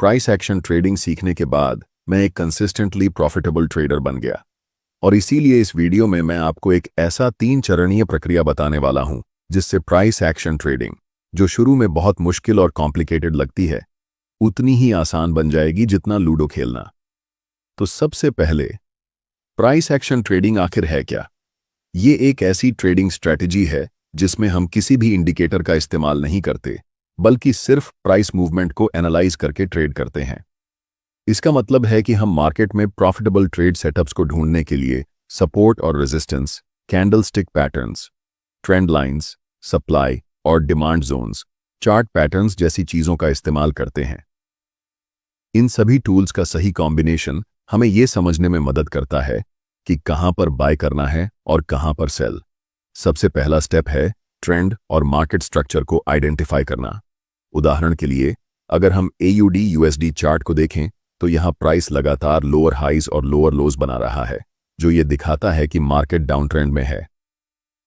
Price action trading सीखने के बाद मैं एक कंसिस्टेंटली प्रॉफिटेबल ट्रेडर बन गया। और इसीलिए इस वीडियो में मैं आपको एक ऐसा 3 चरणीय प्रक्रिया बताने वाला हूं जिससे प्राइस एक्शन ट्रेडिंग, जो शुरू में बहुत मुश्किल और कॉम्प्लिकेटेड लगती है, उतनी ही आसान बन जाएगी जितना लूडो खेलना। तो सबसे पहले, प्राइस एक्शन ट्रेडिंग आखिर है क्या? ये एक ऐसी ट्रेडिंग स्ट्रेटजी है जिसमें हम किसी भी इंडिकेटर का इस्तेमाल नहीं करते, बल्कि सिर्फ प्राइस मूवमेंट को एनालाइज करके ट्रेड करते हैं। इसका मतलब है कि हम मार्केट में प्रॉफिटेबल ट्रेड सेटअप्स को ढूंढने के लिए सपोर्ट और resistance, candlestick patterns, trend lines, supply और डिमांड जोन्स, चार्ट पैटर्न्स जैसी चीजों का इस्तेमाल करते हैं। इन सभी टूल्स का सही कॉम्बिनेशन हमें यह समझने में मदद करता है कि कहां पर बाय करना है और कहां पर सेल। सबसे पहला स्टेप है ट्रेंड और मार्केट स्ट्रक्चर को आइडेंटिफाई करना। उदाहरण के लिए, अगर हम AUD/USD चार्ट को देखें तो यहां प्राइस लगातार लोअर हाइज और लोअर लोज बना रहा है, जो ये दिखाता है कि मार्केट डाउन ट्रेंड में है।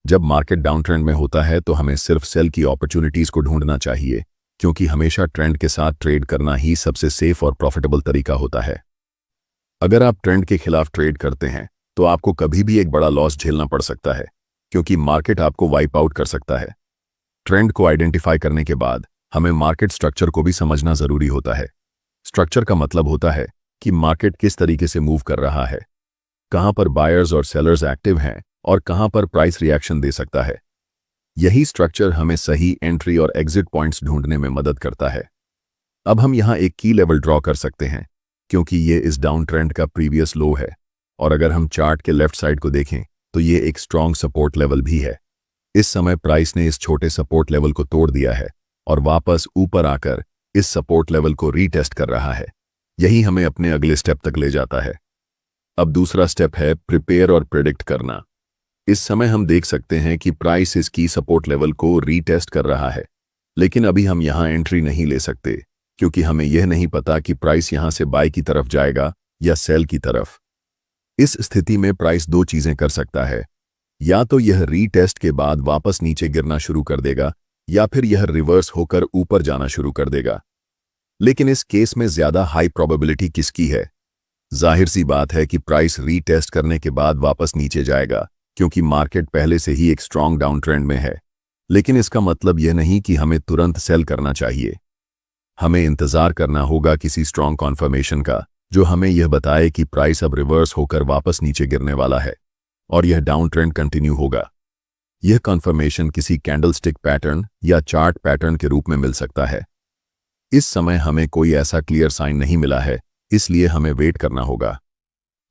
जब मार्केट डाउन ट्रेंड में होता है तो हमें सिर्फ सेल की अपॉर्चुनिटीज को ढूंढना चाहिए, क्योंकि हमेशा ट्रेंड के साथ ट्रेड करना ही सबसे सेफ और प्रॉफिटेबल तरीका होता है। अगर आप ट्रेंड के खिलाफ ट्रेड करते हैं तो आपको कभी भी एक बड़ा लॉस झेलना पड़ सकता है, क्योंकि मार्केट आपको वाइप आउट कर सकता है। ट्रेंड को आइडेंटिफाई करने के बाद हमें मार्केट स्ट्रक्चर को भी समझना जरूरी होता है। स्ट्रक्चर का मतलब होता है कि मार्केट किस तरीके से मूव कर रहा है, कहां पर बायर्स और सेलर्स एक्टिव हैं और कहां पर प्राइस रिएक्शन दे सकता है। यही स्ट्रक्चर हमें सही एंट्री और एग्जिट पॉइंट्स ढूंढने में मदद करता है। अब हम यहां एक की लेवल ड्रॉ कर सकते हैं, क्योंकि ये इस डाउन ट्रेंड का प्रीवियस लो है, और अगर हम चार्ट के लेफ्ट साइड को देखें तो ये एक स्ट्रॉन्ग सपोर्ट लेवल भी है। इस समय प्राइस ने इस छोटे सपोर्ट लेवल को तोड़ दिया है और वापस ऊपर आकर इस सपोर्ट लेवल को रीटेस्ट कर रहा है। यही हमें अपने अगले स्टेप तक ले जाता है। अब दूसरा स्टेप है प्रिपेयर और प्रेडिक्ट करना। इस समय हम देख सकते हैं कि प्राइस इस की सपोर्ट लेवल को रीटेस्ट कर रहा है, लेकिन अभी हम यहां एंट्री नहीं ले सकते, क्योंकि हमें यह नहीं पता कि प्राइस यहां से बाय की तरफ जाएगा या सेल की तरफ। इस स्थिति में प्राइस दो चीजें कर सकता है, या तो यह रीटेस्ट के बाद वापस नीचे गिरना शुरू कर देगा, या फिर यह रिवर्स होकर ऊपर जाना शुरू कर देगा। लेकिन इस केस में ज्यादा हाई प्रोबेबिलिटी किसकी है? जाहिर सी बात है कि प्राइस रीटेस्ट करने के बाद वापस नीचे जाएगा, क्योंकि मार्केट पहले से ही एक स्ट्रॉन्ग डाउन ट्रेंड में है। लेकिन इसका मतलब यह नहीं कि हमें तुरंत सेल करना चाहिए। हमें इंतजार करना होगा किसी स्ट्रॉन्ग कॉन्फर्मेशन का, जो हमें यह बताए कि प्राइस अब रिवर्स होकर वापस नीचे गिरने वाला है और यह डाउन ट्रेंड कंटिन्यू होगा। यह कॉन्फर्मेशन किसी कैंडलस्टिक पैटर्न या चार्ट पैटर्न के रूप में मिल सकता है। इस समय हमें कोई ऐसा क्लियर साइन नहीं मिला है, इसलिए हमें वेट करना होगा।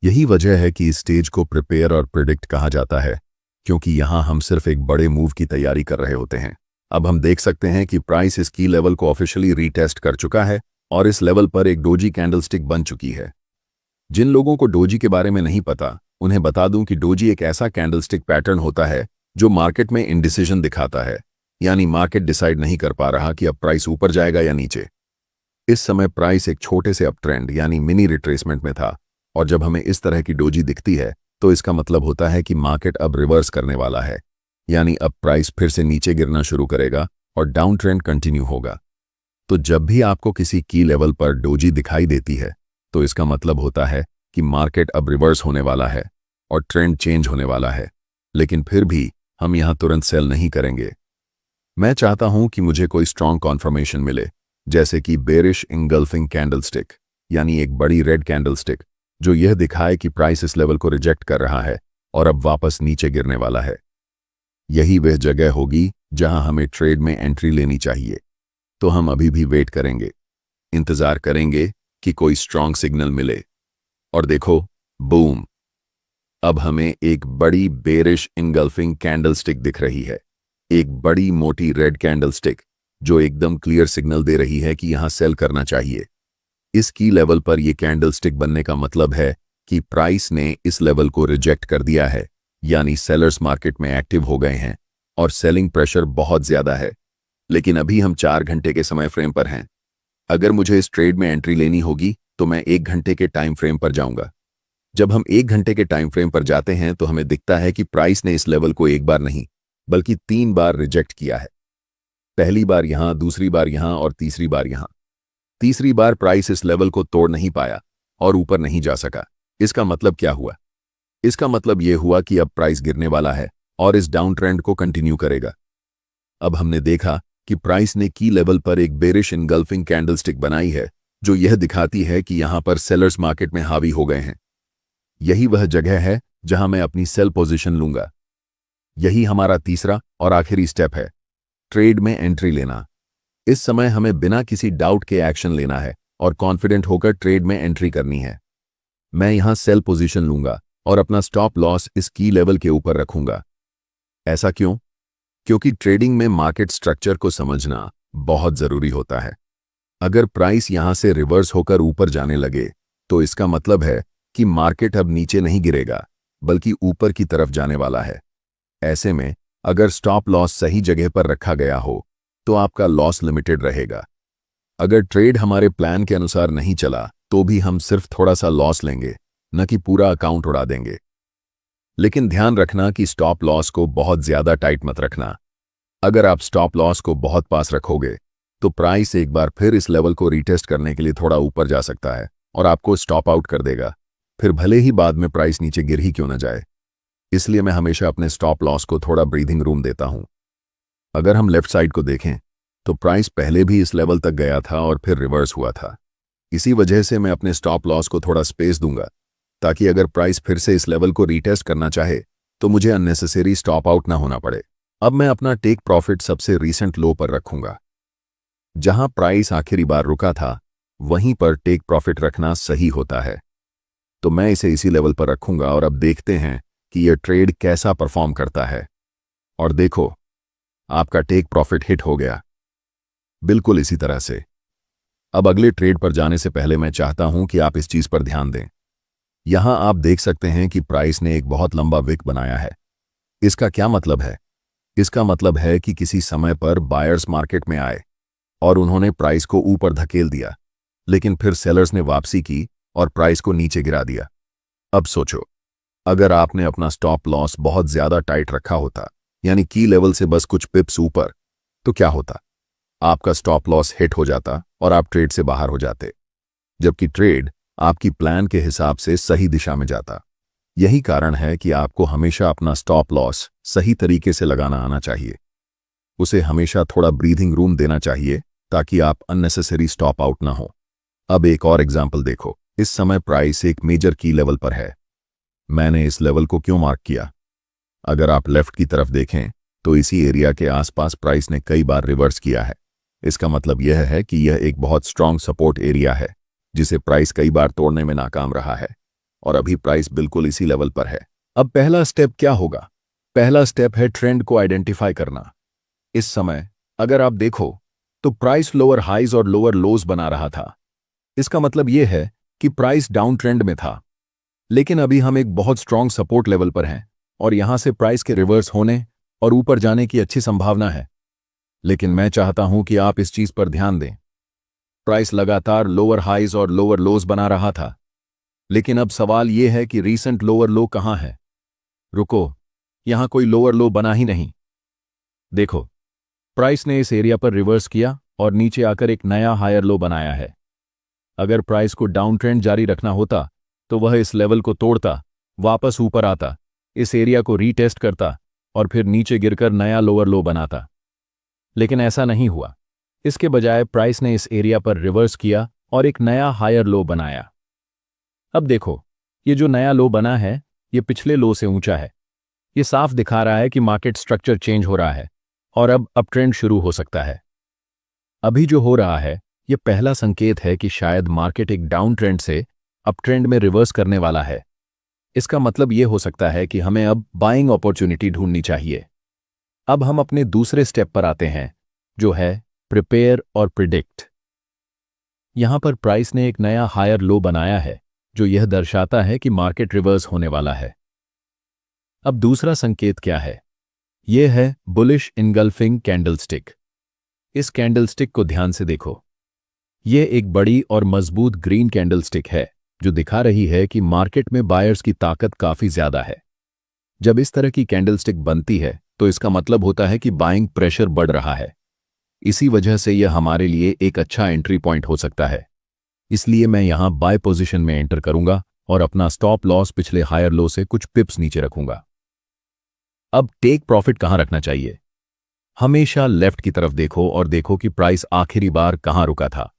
यही वजह है कि इस स्टेज को प्रिपेयर और प्रिडिक्ट कहा जाता है, क्योंकि यहां हम सिर्फ एक बड़े मूव की तैयारी कर रहे होते हैं। अब हम देख सकते हैं कि प्राइस इस की लेवल को ऑफिशियली रीटेस्ट कर चुका है और इस लेवल पर एक डोजी कैंडलस्टिक बन चुकी है। जिन लोगों को डोजी के बारे में नहीं पता, उन्हें बता दूं कि डोजी एक ऐसा कैंडलस्टिक पैटर्न होता है जो मार्केट में इंडिसिजन दिखाता है, यानी मार्केट डिसाइड नहीं कर पा रहा कि अब प्राइस ऊपर जाएगा या नीचे। इस समय प्राइस एक छोटे से अप ट्रेंड यानी मिनी रिट्रेसमेंट में था, और जब हमें इस तरह की डोजी दिखती है तो इसका मतलब होता है कि मार्केट अब रिवर्स करने वाला है, यानी अब प्राइस फिर से नीचे गिरना शुरू करेगा और डाउन ट्रेंड कंटिन्यू होगा। तो जब भी आपको किसी की लेवल पर डोजी दिखाई देती है तो इसका मतलब होता है कि मार्केट अब रिवर्स होने वाला है और ट्रेंड चेंज होने वाला है। लेकिन फिर भी हम यहां तुरंत सेल नहीं करेंगे। मैं चाहता हूं कि मुझे कोई स्ट्रॉन्ग कॉन्फर्मेशन मिले, जैसे कि बेरिश इंगल्फिंग कैंडलस्टिक, यानी एक बड़ी रेड कैंडलस्टिक जो यह दिखाए कि प्राइस इस लेवल को रिजेक्ट कर रहा है और अब वापस नीचे गिरने वाला है। यही वह जगह होगी जहां हमें ट्रेड में एंट्री लेनी चाहिए। तो हम अभी भी वेट करेंगे, इंतजार करेंगे कि कोई स्ट्रॉन्ग सिग्नल मिले। और देखो, बूम! अब हमें एक बड़ी बेरिश इंगल्फिंग कैंडलस्टिक दिख रही है, एक बड़ी मोटी रेड कैंडलस्टिक जो एकदम क्लियर सिग्नल दे रही है कि यहां सेल करना चाहिए। इस की लेवल पर यह कैंडलस्टिक बनने का मतलब है कि प्राइस ने इस लेवल को रिजेक्ट कर दिया है, यानी सेलर्स मार्केट में एक्टिव हो गए हैं और सेलिंग प्रेशर बहुत ज्यादा है। लेकिन अभी हम 4 घंटे के समय फ्रेम पर हैं। अगर मुझे इस ट्रेड में एंट्री लेनी होगी तो मैं 1 घंटे के टाइम फ्रेम पर जाऊंगा। जब हम 1 घंटे के टाइम फ्रेम पर जाते हैं तो हमें दिखता है कि प्राइस ने इस लेवल को एक बार नहीं बल्कि 3 बार रिजेक्ट किया है। पहली बार यहां, दूसरी बार यहां और तीसरी बार यहां। तीसरी बार प्राइस इस लेवल को तोड़ नहीं पाया और ऊपर नहीं जा सका। इसका मतलब क्या हुआ? इसका मतलब यह हुआ कि अब प्राइस गिरने वाला है और इस डाउन ट्रेंड को कंटिन्यू करेगा। अब हमने देखा कि प्राइस ने की लेवल पर एक बेरिश इनगल्फिंग कैंडलस्टिक बनाई है, जो यह दिखाती है कि यहां पर सेलर्स मार्केट में हावी हो गए हैं। यही वह जगह है जहां मैं अपनी सेल पोजीशन लूंगा। यही हमारा तीसरा और आखिरी स्टेप है, ट्रेड में एंट्री लेना। इस समय हमें बिना किसी डाउट के एक्शन लेना है और कॉन्फिडेंट होकर ट्रेड में एंट्री करनी है। मैं यहां सेल पोजीशन लूंगा और अपना स्टॉप लॉस इस की लेवल के ऊपर रखूंगा। ऐसा क्यों? क्योंकि ट्रेडिंग में मार्केट स्ट्रक्चर को समझना बहुत जरूरी होता है। अगर प्राइस यहां से रिवर्स होकर ऊपर जाने लगे तो इसका मतलब है कि मार्केट अब नीचे नहीं गिरेगा बल्कि ऊपर की तरफ जाने वाला है। ऐसे में अगर स्टॉप लॉस सही जगह पर रखा गया हो तो आपका लॉस लिमिटेड रहेगा। अगर ट्रेड हमारे प्लान के अनुसार नहीं चला तो भी हम सिर्फ थोड़ा सा लॉस लेंगे, न कि पूरा अकाउंट उड़ा देंगे। लेकिन ध्यान रखना कि स्टॉप लॉस को बहुत ज्यादा टाइट मत रखना। अगर आप स्टॉप लॉस को बहुत पास रखोगे तो प्राइस एक बार फिर इस लेवल को रीटेस्ट करने के लिए थोड़ा ऊपर जा सकता है और आपको स्टॉप आउट कर देगा, फिर भले ही बाद में प्राइस नीचे गिर ही क्यों न जाए। इसलिए मैं हमेशा अपने स्टॉप लॉस को थोड़ा ब्रीदिंग रूम देता हूं। अगर हम लेफ्ट साइड को देखें तो प्राइस पहले भी इस लेवल तक गया था और फिर रिवर्स हुआ था। इसी वजह से मैं अपने स्टॉप लॉस को थोड़ा स्पेस दूंगा, ताकि अगर प्राइस फिर से इस लेवल को रीटेस्ट करना चाहे तो मुझे अननेसेसरी स्टॉप आउट ना होना पड़े। अब मैं अपना टेक प्रॉफिट सबसे रीसेंट लो पर रखूंगा। जहां प्राइस आखिरी बार रुका था वहीं पर टेक प्रॉफिट रखना सही होता है, तो मैं इसे इसी लेवल पर रखूंगा और अब देखते हैं कि यह ट्रेड कैसा परफॉर्म करता है। और देखो, आपका टेक प्रॉफिट हिट हो गया, बिल्कुल इसी तरह से। अब अगले ट्रेड पर जाने से पहले मैं चाहता हूं कि आप इस चीज पर ध्यान दें। यहां आप देख सकते हैं कि प्राइस ने एक बहुत लंबा विक बनाया है। इसका क्या मतलब है? इसका मतलब है कि किसी समय पर बायर्स मार्केट में आए और उन्होंने प्राइस को ऊपर धकेल दिया, लेकिन फिर सेलर्स ने वापसी की और प्राइस को नीचे गिरा दिया। अब सोचो, अगर आपने अपना स्टॉप लॉस बहुत ज्यादा टाइट रखा होता, यानी की लेवल से बस कुछ पिप्स ऊपर, तो क्या होता? आपका स्टॉप लॉस हिट हो जाता और आप ट्रेड से बाहर हो जाते, जबकि ट्रेड आपकी प्लान के हिसाब से सही दिशा में जाता। यही कारण है कि आपको हमेशा अपना स्टॉप लॉस सही तरीके से लगाना आना चाहिए। उसे हमेशा थोड़ा ब्रीथिंग रूम देना चाहिए ताकि आप अननेसेसरी स्टॉप आउट ना हो। अब एक और एग्जाम्पल देखो। इस समय प्राइस एक मेजर की लेवल पर है। मैंने इस लेवल को क्यों मार्क किया? अगर आप लेफ्ट की तरफ देखें तो इसी एरिया के आसपास प्राइस ने कई बार रिवर्स किया है। इसका मतलब यह है कि यह एक बहुत स्ट्रांग सपोर्ट एरिया है जिसे प्राइस कई बार तोड़ने में नाकाम रहा है, और अभी प्राइस बिल्कुल इसी लेवल पर है। अब पहला स्टेप क्या होगा? पहला स्टेप है ट्रेंड को आइडेंटिफाई करना। इस समय अगर आप देखो तो प्राइस लोअर हाइज और लोअर लोज बना रहा था। इसका मतलब यह है कि प्राइस डाउन ट्रेंड में था, लेकिन अभी हम एक बहुत स्ट्रांग सपोर्ट लेवल पर हैं और यहां से प्राइस के रिवर्स होने और ऊपर जाने की अच्छी संभावना है। लेकिन मैं चाहता हूं कि आप इस चीज पर ध्यान दें। प्राइस लगातार लोअर हाइज और लोअर लोज बना रहा था, लेकिन अब सवाल यह है कि रीसेंट लोअर लो कहां है? रुको, यहां कोई लोअर लो बना ही नहीं। देखो, प्राइस ने इस एरिया पर रिवर्स किया और नीचे आकर एक नया हायर लो बनाया है। अगर प्राइस को डाउन ट्रेंड जारी रखना होता तो वह इस लेवल को तोड़ता, वापस ऊपर आता, इस एरिया को रीटेस्ट करता और फिर नीचे गिरकर नया लोअर लो बनाता। लेकिन ऐसा नहीं हुआ। इसके बजाय प्राइस ने इस एरिया पर रिवर्स किया और एक नया हायर लो बनाया। अब देखो, ये जो नया लो बना है ये पिछले लो से ऊंचा है। ये साफ दिखा रहा है कि मार्केट स्ट्रक्चर चेंज हो रहा है और अब अप ट्रेंड शुरू हो सकता है। अभी जो हो रहा है ये पहला संकेत है कि शायद मार्केट एक डाउन ट्रेंड से अप ट्रेंड में रिवर्स करने वाला है। इसका मतलब ये हो सकता है कि हमें अब बाइंग अपॉर्चुनिटी ढूंढनी चाहिए। अब हम अपने दूसरे स्टेप पर आते हैं, जो है प्रिपेयर और प्रिडिक्ट। यहां पर प्राइस ने एक नया हायर लो बनाया है, जो यह दर्शाता है कि मार्केट रिवर्स होने वाला है। अब दूसरा संकेत क्या है? यह है बुलिश इनगल्फिंग कैंडलस्टिक। इस कैंडलस्टिक को ध्यान से देखो। यह एक बड़ी और मजबूत ग्रीन कैंडलस्टिक है जो दिखा रही है कि मार्केट में बायर्स की ताकत काफी ज्यादा है। जब इस तरह की कैंडलस्टिक बनती है तो इसका मतलब होता है कि बाइंग प्रेशर बढ़ रहा है। इसी वजह से यह हमारे लिए एक अच्छा एंट्री पॉइंट हो सकता है। इसलिए मैं यहां बाय पोजीशन में एंटर करूंगा और अपना स्टॉप लॉस पिछले हायर लो से कुछ पिप्स नीचे रखूंगा। अब टेक प्रॉफिट कहां रखना चाहिए? हमेशा लेफ्ट की तरफ देखो और देखो कि प्राइस आखिरी बार कहां रुका था।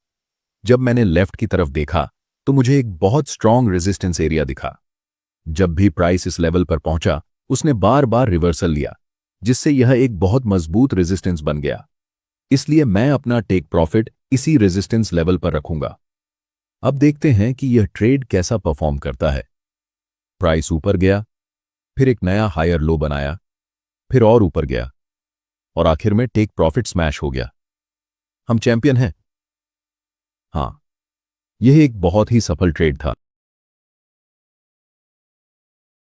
जब मैंने लेफ्ट की तरफ देखा तो मुझे एक बहुत स्ट्रॉन्ग रेजिस्टेंस एरिया दिखा। जब भी प्राइस इस लेवल पर पहुंचा उसने बार बार रिवर्सल लिया, जिससे यह एक बहुत मजबूत रेजिस्टेंस बन गया। इसलिए मैं अपना टेक प्रॉफिट इसी रेजिस्टेंस लेवल पर रखूंगा। अब देखते हैं कि यह ट्रेड कैसा परफॉर्म करता है। प्राइस ऊपर गया, फिर एक नया हायर लो बनाया, फिर और ऊपर गया और आखिर में टेक प्रॉफिट स्मैश हो गया। हम चैंपियन हैं। हाँ, यह एक बहुत ही सफल ट्रेड था।